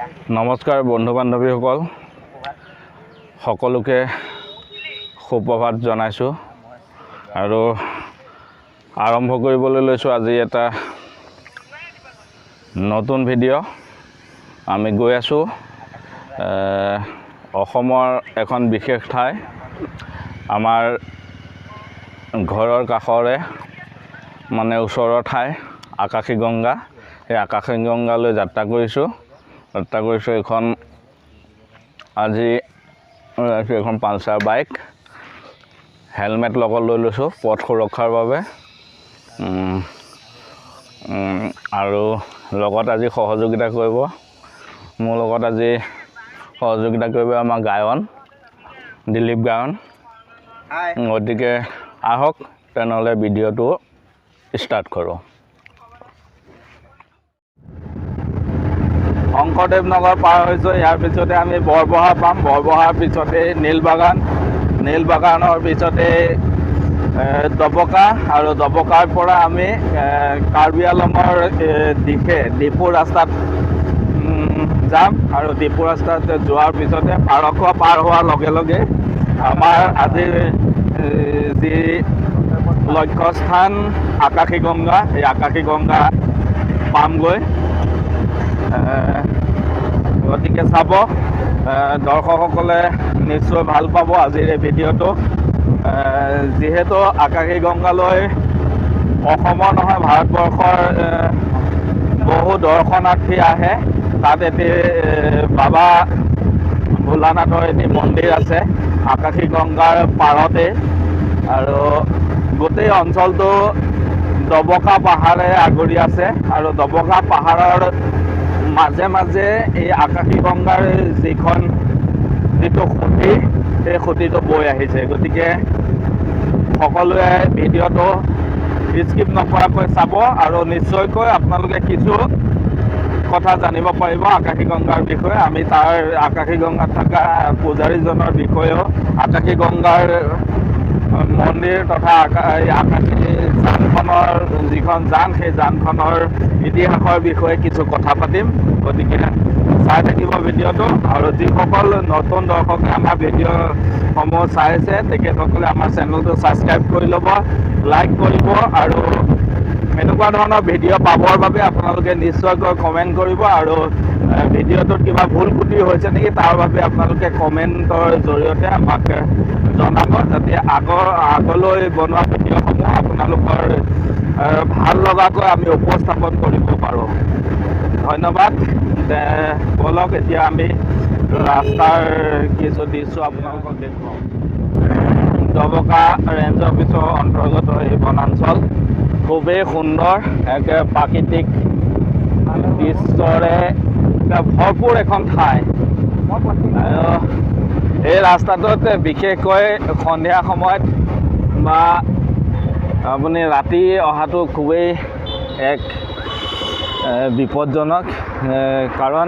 নমস্কাৰ বন্ধু বান্ধৱীসকল সকলোকে সুপ্ৰভাত জনাইছোঁ আৰু আৰম্ভ কৰিবলৈ লৈছোঁ আজি এটা নতুন ভিডিঅ' আমি গৈ আছোঁ অসমৰ এখন বিশেষ ঠাই আমাৰ ঘৰৰ কাষৰে মানে ওচৰৰ ঠাই আকাশী গংগা এই আকাশী গংগালৈ যাত্ৰা কৰিছোঁ এখন আজি এখন পালচাৰ বাইক হেলমেট লগত লৈ লৈছোঁ পথ সুৰক্ষাৰ বাবে আৰু লগত আজি সহযোগিতা কৰিব মোৰ লগত আজি সহযোগিতা কৰিব আমাৰ গায়ন দিলীপ গায়ন গতিকে আহক তেনেহ'লে ভিডিঅ'টো ষ্টাৰ্ট কৰোঁ শংকৰদেৱ নগৰ পাৰ হৈছোঁ ইয়াৰ পিছতে আমি বৰবহা পাম বৰবহাৰ পিছতে নীলবাগানৰ পিছতে দবকা আৰু দবকাৰ পৰা আমি কাৰ্বি আংলঙৰ দিশে ডিপু ৰাস্তাত যাম আৰু ডিপু ৰাস্তাত যোৱাৰ পিছতে পাৰখোৱা পাৰ হোৱাৰ লগে লগে আমাৰ আজিৰ যি লক্ষ্যস্থান আকাশী গংগা এই আকাশী গংগা পামগৈ গতিকে চাব দৰ্শকসকলে নিশ্চয় ভাল পাব আজিৰ এই ভিডিঅ'টো যিহেতু আকাশী গংগালৈ অসমৰ নহয় ভাৰতবৰ্ষৰ বহু দৰ্শনাৰ্থী আহে তাত এটি বাবা ভোলানাথৰ এটি মন্দিৰ আছে আকাশী গংগাৰ পাৰতে আৰু গোটেই অঞ্চলটো দবকা পাহাৰে আগুৰি আছে আৰু দবকা পাহাৰৰ মাজে মাজে এই আকাশী গংগাৰ যিটো খুঁটি সেই খুঁটিটো বৈ আহিছে গতিকে সকলোৱে ভিডিঅ'টো স্কিপ নকৰাকৈ চাব আৰু নিশ্চয়কৈ আপোনালোকে কিছু কথা জানিব পাৰিব আকাশী গংগাৰ বিষয়ে আমি তাৰ আকাশী গংগাত থকা পূজাৰীজনৰ বিষয়েও আকাশী গংগাৰ মন্দিৰ তথা আকাশী জানখনৰ যিখন জান সেই জানখনৰ ইতিহাসৰ বিষয়ে কিছু কথা পাতিম গতিকে চাই থাকিব ভিডিঅ'টো আৰু যিসকল নতুন দৰ্শকে আমাৰ ভিডিঅ'সমূহ চাইছে তেখেতসকলে আমাৰ চেনেলটো ছাবস্ক্ৰাইব কৰি ল'ব লাইক কৰিব আৰু এনেকুৱা ধৰণৰ ভিডিঅ' পাবৰ বাবে আপোনালোকে নিশ্চয়কৈ কমেণ্ট কৰিব আৰু ভিডিঅ'টোত কিবা ভুল ক্ৰুটি হৈছে নেকি তাৰ বাবে আপোনালোকে কমেণ্টৰ জৰিয়তে আমাক জনাব যাতে আগলৈ বনোৱা ভিডিঅ'সমূহ আপোনালোকৰ ভাল লগাকৈ আমি উপস্থাপন কৰিব পাৰোঁ ধন্যবাদ বলক এতিয়া আমি ৰাস্তাৰ কিছু দৃশ্য আপোনালোকক দেখুৱাওঁ দবকা ৰেঞ্জ অফিচৰ অন্তৰ্গত এই বনাঞ্চল খুবেই সুন্দৰ একে প্ৰাকৃতিক দৃশ্যৰে ভৰপূৰ এখন ঠাই আৰু এই ৰাস্তাটোত বিশেষকৈ সন্ধিয়া সময়ত বা আপুনি ৰাতি অহাটো খুবেই এক বিপদজনক কাৰণ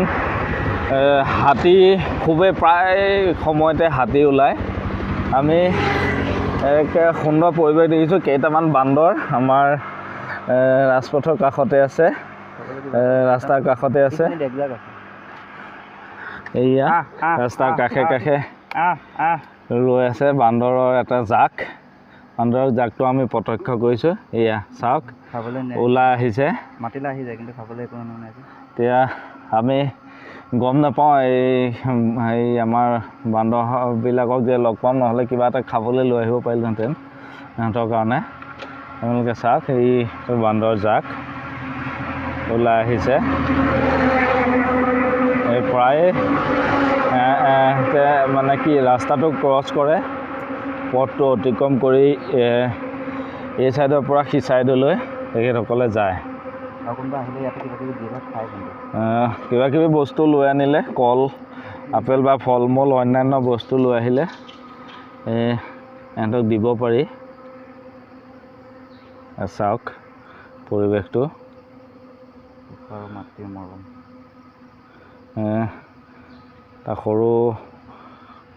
হাতী খুবেই প্ৰায় সময়তে হাতী ওলায় আমি এক সুন্দৰ পৰিৱেশ দেখিছোঁ কেইটামান বান্দৰ আমাৰ ৰাজপথৰ কাষতে আছে ৰাস্তাৰ কাষতে আছে এয়া ৰাস্তাৰ কাষে কাষে ৰৈ আছে বান্দৰৰ এটা জাক বান্দৰৰ জাকটো আমি প্ৰত্যক্ষ কৰিছোঁ এয়া চাওক ওলাই আহিছে মাতিলে আহি যায় কিন্তু খাবলৈ একো নাই এতিয়া আমি গম নাপাওঁ এই আমাৰ বান্দৰবিলাকক যে লগ পাম নহ'লে কিবা এটা খাবলৈ লৈ আহিব পাৰিলোহেঁতেন সিহঁতৰ কাৰণে আপোনালোকে চাওক এই বান্দৰ জাক ওলাই আহিছে এই প্ৰায় মানে কি ৰাস্তাটো ক্ৰছ কৰে পথটো অতিক্ৰম কৰি এই ছাইডৰ পৰা সি ছাইডলৈ তেখেতসকলে যায় কিবা কিবি বস্তু লৈ আনিলে কল আপেল বা ফল মূল অন্যান্য বস্তু লৈ আহিলে সিহঁতক দিব পাৰি চাওক পৰিৱেশটো মাতৃ মৰম তাৰ সৰু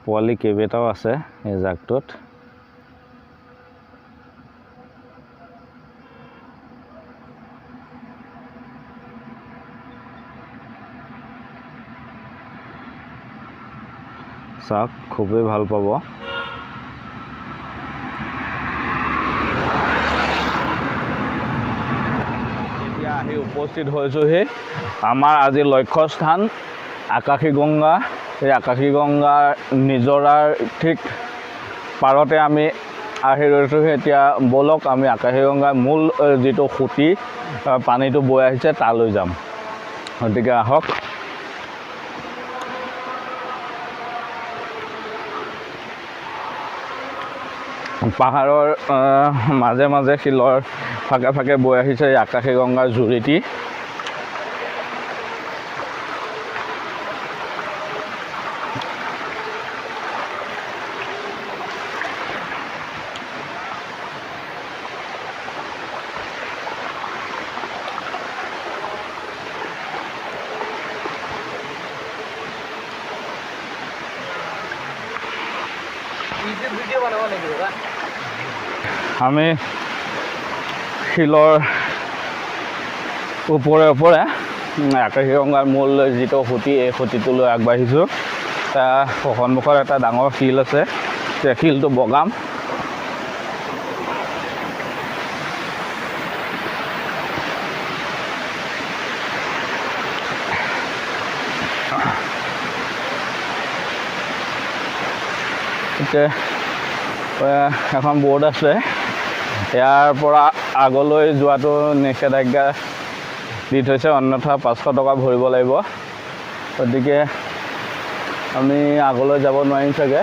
পোৱালি কেইবাটাও আছে এই জাকটোত চাওক খুবেই ভাল পাব। এতিয়া আহি উপস্থিত হৈছোহি আমাৰ আজি লক্ষ্যস্থান আকাশীগংগা। এই আকাশীগংগাৰ নিজৰাৰ ঠিক পাৰতে আমি আহি ৰৈছোহি। এতিয়া ব'লক আমি আকাশীগংগাৰ মূল যিটো সুঁতি পানীটো বৈ আহিছে তালৈ যাম। গতিকে আহক। পাহাৰৰ মাজে মাজে শিলৰ ফাকে ফাকে বৈ আহিছে এই আকাশীগংগাৰ জুৰিটি। আমি শিলৰ ওপৰে ওপৰে আকাশীগংগাৰ মূল যিটো সুঁতি এই সুঁতিটোলৈ আগবাঢ়িছোঁ। তাৰ সন্মুখত এটা ডাঙৰ শিল আছে, সেই শিলটো বগাম। এখন বৰ্ড আছে, ইয়াৰ পৰা আগলৈ যোৱাটো নিষেধাজ্ঞা দি থৈছে, অন্যথা 500 টকা ভৰিব লাগিব। গতিকে আমি আগলৈ যাব নোৱাৰিম চাগে।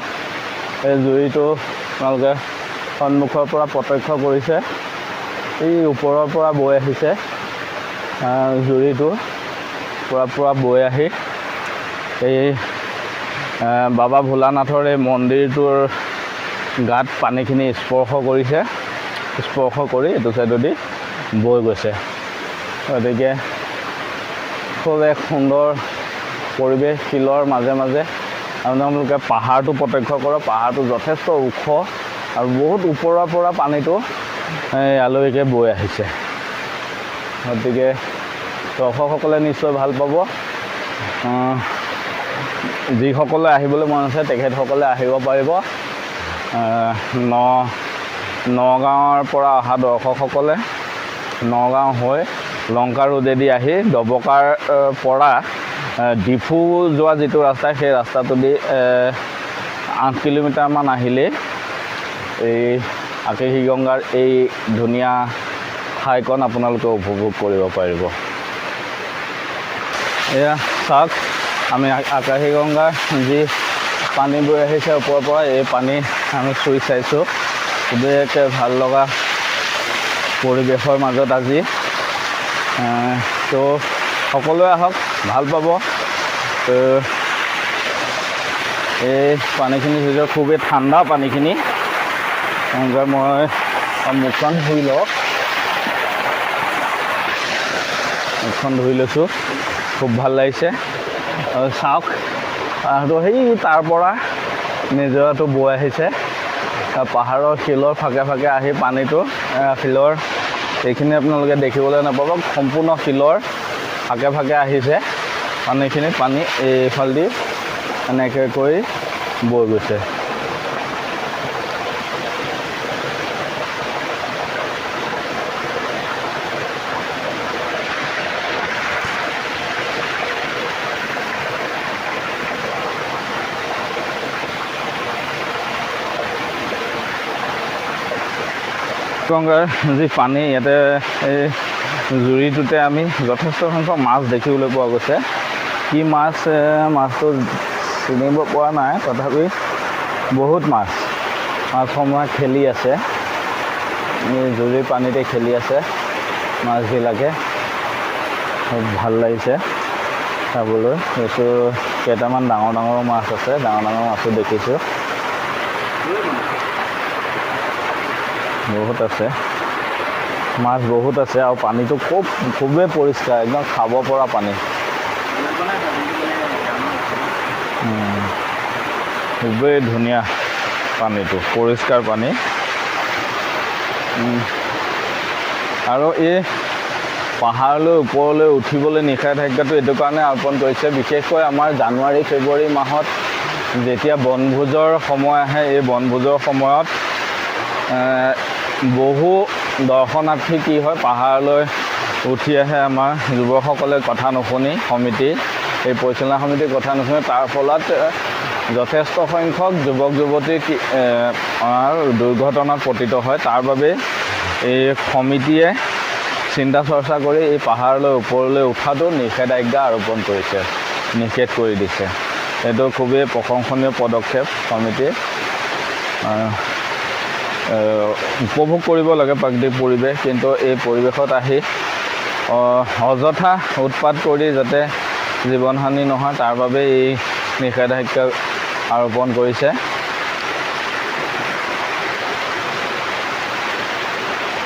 এই জুৰিটো আপোনালোকে সন্মুখৰ পৰা প্ৰত্যক্ষ কৰিছে, এই ওপৰৰ পৰা বৈ আহিছে জুৰিটো পৰা বৈ আহি এই বাবা ভোলানাথৰ এই মন্দিৰটোৰ গাত পানীখিনি স্পৰ্শ কৰিছে, স্পৰ্শ কৰি এইটো চাইডেদি বৈ গৈছে। গতিকে খুব এক সুন্দৰ পৰিৱেশ। শিলৰ মাজে মাজে আপোনালোকে পাহাৰটো প্ৰত্যক্ষ কৰক। পাহাৰটো যথেষ্ট ওখ আৰু বহুত ওপৰৰ পৰা পানীটো ইয়ালৈকে বৈ আহিছে। গতিকে দৰ্শকসকলে নিশ্চয় ভাল পাব। যিসকলে আহিবলৈ মন আছে তেখেতসকলে আহিব পাৰিব। নগাঁৱৰ পৰা অহা দৰ্শকসকলে নগাঁও হৈ লংকা ৰোডেদি আহি ডবকাৰ পৰা ডিফু যোৱা যিটো ৰাস্তা, সেই ৰাস্তাটোদি 8 কিলোমিটাৰমান আহিলেই এই আকাশীগংগাৰ এই ধুনীয়া ঠাইকণ আপোনালোকে উপভোগ কৰিব পাৰিব। এয়া চাওক, আমি আকাশীগংগাৰ যি পানী বৈ আহিছে ওপৰৰ পৰা, এই পানী আমি চুই চাইছোঁ। খুবেই এক ভাল লগা পৰিৱেশৰ মাজত আজি। তো সকলোৱে আহক, ভাল পাব। এই পানীখিনি হৈছে খুবেই ঠাণ্ডা পানীখিনি। মই মুখখন ধুই লওক, মুখখন ধুই লৈছোঁ, খুব ভাল লাগিছে। চাওক আৰু সেই তাৰ পৰা নিজৰাটো বৈ আহিছে, পাহাৰৰ শিলৰ ফাকে ফাকে আহি পানীটো শিলৰ এইখিনি আপোনালোকে দেখিবলৈ নাপাব, সম্পূৰ্ণ শিলৰ ফাকে ফাকে আহিছে পানীখিনি। পানী এইফালেদি এনেকৈ কৰি বৈ গৈছে। গংগাৰ যি পানী, ইয়াতে এই জুৰিটোতে আমি যথেষ্ট সংখ্যক মাছ দেখিবলৈ পোৱা গৈছে। কি মাছ, মাছটো চিনিব পৰা নাই, তথাপি বহুত মাছসমূহে খেলি আছে। এই জুৰিৰ পানীতে খেলি আছে মাছবিলাকে। খুব ভাল লাগিছে চাবলৈ। এইটো কেইটামান ডাঙৰ ডাঙৰ মাছ আছে, ডাঙৰ ডাঙৰ মাছো দেখিছোঁ, বহুত আছে মাছ, বহুত আছে। আৰু পানীটো খুবেই পৰিষ্কাৰ, একদম খাব পৰা পানী। খুবেই ধুনীয়া পানীটো, পৰিষ্কাৰ পানী। আৰু এই পাহাৰলৈ ওপৰলৈ উঠিবলৈ নিষেধাজ্ঞাটো এইটো কাৰণে আৰোপণ কৰিছে, বিশেষকৈ আমাৰ জানুৱাৰী ফেব্ৰুৱাৰী মাহত যেতিয়া বনভোজৰ সময় আহে এই বনভোজৰ সময়ত বহু দৰ্শনাৰ্থী কি হয় পাহাৰলৈ উঠি আহে আমাৰ যুৱকসকলে কথা নুশুনি সমিতিৰ এই পৰিচালনা সমিতিৰ কথা নুশুনি তাৰ ফলত যথেষ্ট সংখ্যক যুৱক যুৱতী দুৰ্ঘটনাত পতিত হয় তাৰ বাবে এই সমিতিয়ে চিন্তা চৰ্চা কৰি এই পাহাৰলৈ ওপৰলৈ উঠাটো নিষেধাজ্ঞা আৰোপণ কৰিছে নিষেধ কৰি দিছে এইটো খুবেই প্ৰশংসনীয় পদক্ষেপ সমিতিয়ে উপভোগ কৰিব লাগে প্ৰাকৃতিক পৰিৱেশ কিন্তু এই পৰিৱেশত আহি অযথা উৎপাত কৰি যাতে জীৱনহানি নহয় তাৰ বাবে এই নিষেধাজ্ঞা আৰোপণ কৰিছে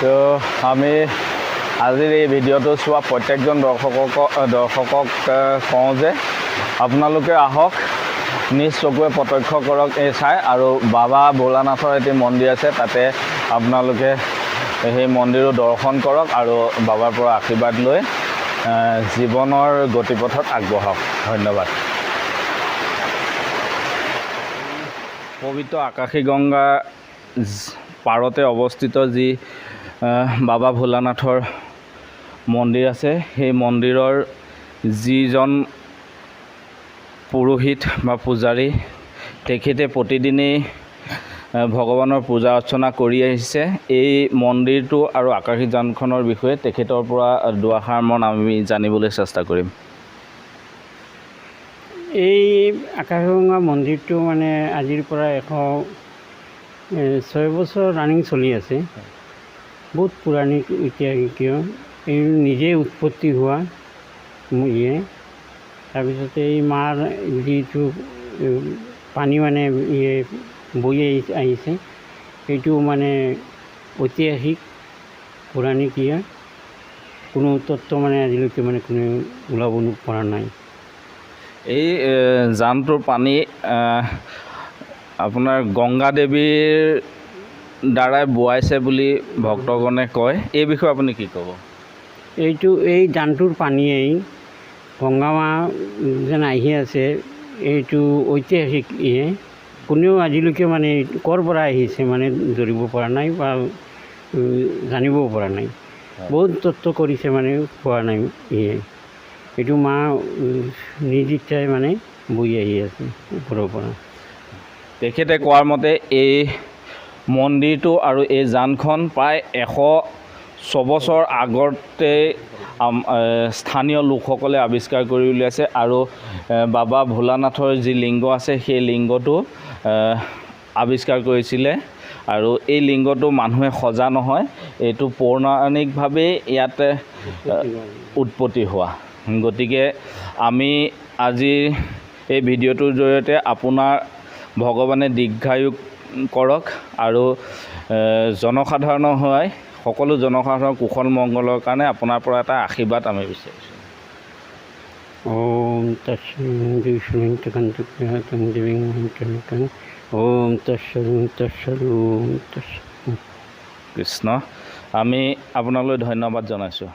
তো আমি আজিৰ এই ভিডিঅ'টো চোৱা প্ৰত্যেকজন দৰ্শকক কওঁ যে আপোনালোকে আহক নিজ চকুৱে প্ৰত্যক্ষ কৰক এই চাই আৰু বাবা ভোলানাথৰ এটি মন্দিৰ আছে তাতে আপোনালোকে সেই মন্দিৰো দৰ্শন কৰক আৰু বাবাৰ পৰা আশীৰ্বাদ লৈ জীৱনৰ গতিপথত আগবঢ়াওক ধন্যবাদ পবিত্ৰ আকাশীগংগা পাৰতে অৱস্থিত যি বাবা ভোলানাথৰ মন্দিৰ আছে সেই মন্দিৰৰ যিজন পুৰোহিত বা পূজাৰী তেখেতে প্ৰতিদিনেই ভগৱানৰ পূজা অৰ্চনা কৰি আহিছে এই মন্দিৰটো আৰু আকাশী যানখনৰ বিষয়ে তেখেতৰ পৰা দুআষাৰ মান আমি জানিবলৈ চেষ্টা কৰিম এই আকাশীগংগা মন্দিৰটো মানে আজিৰ পৰা 106 বছৰ ৰানিং চলি আছে বহুত পুৰণি ঐতিহাসিকীয় এই নিজে উৎপত্তি হোৱা তাৰপিছতে এই মাৰ যিটো পানী মানে বৈ আহিছে সেইটো মানে ঐতিহাসিক পৌৰাণিক কোনো তত্ত্ব মানে আজিলৈকে মানে কোনো ওলাব পৰা নাই এই জানটোৰ পানী আপোনাৰ গংগা দেৱীৰ দ্বাৰাই বোৱাইছে বুলি ভক্তগণে কয় এই বিষয়ে আপুনি কি ক'ব এই জানটোৰ পানীয়েই গংগা মা যেন আহি আছে এইটো ঐতিহাসিক কোনেও আজিলৈকে মানে ক'ৰ পৰা আহিছে মানে ধৰিব পৰা নাই বা জানিবও পৰা নাই বহুত তত্ত্ব কৰিছে মানে পোৱা নাই এইটো মা নিজ ইচ্ছাই মানে বৈ আহি আছে ওপৰৰ পৰা তেখেতে কোৱাৰ মতে এই মন্দিৰটো আৰু এই জানখন প্ৰায় 106 বছৰ আগতে স্থানীয় লোকসকলে আৱিষ্কাৰ কৰি উলিয়াইছে আৰু বাবা ভোলানাথৰ যি লিংগ আছে সেই লিংগটো আৱিষ্কাৰ কৰিছিলে আৰু এই লিংগটো মানুহে সজা নহয় এইটো পৌৰাণিকভাৱে ইয়াতে উৎপত্তি হোৱা গতিকে আমি আজি এই ভিডিঅ'টোৰ জৰিয়তে আপোনাৰ ভগৱানে দীৰ্ঘায়ু কৰক আৰু জনসাধাৰণৰ হয় সকলো জনসাধাৰণৰ কুশল মংগলৰ কাৰণে আপোনাৰ পৰা এটা আশীৰ্বাদ আমি বিচাৰিছোঁ ওম কৃষ্ণ আমি আপোনালৈ ধন্যবাদ জনাইছোঁ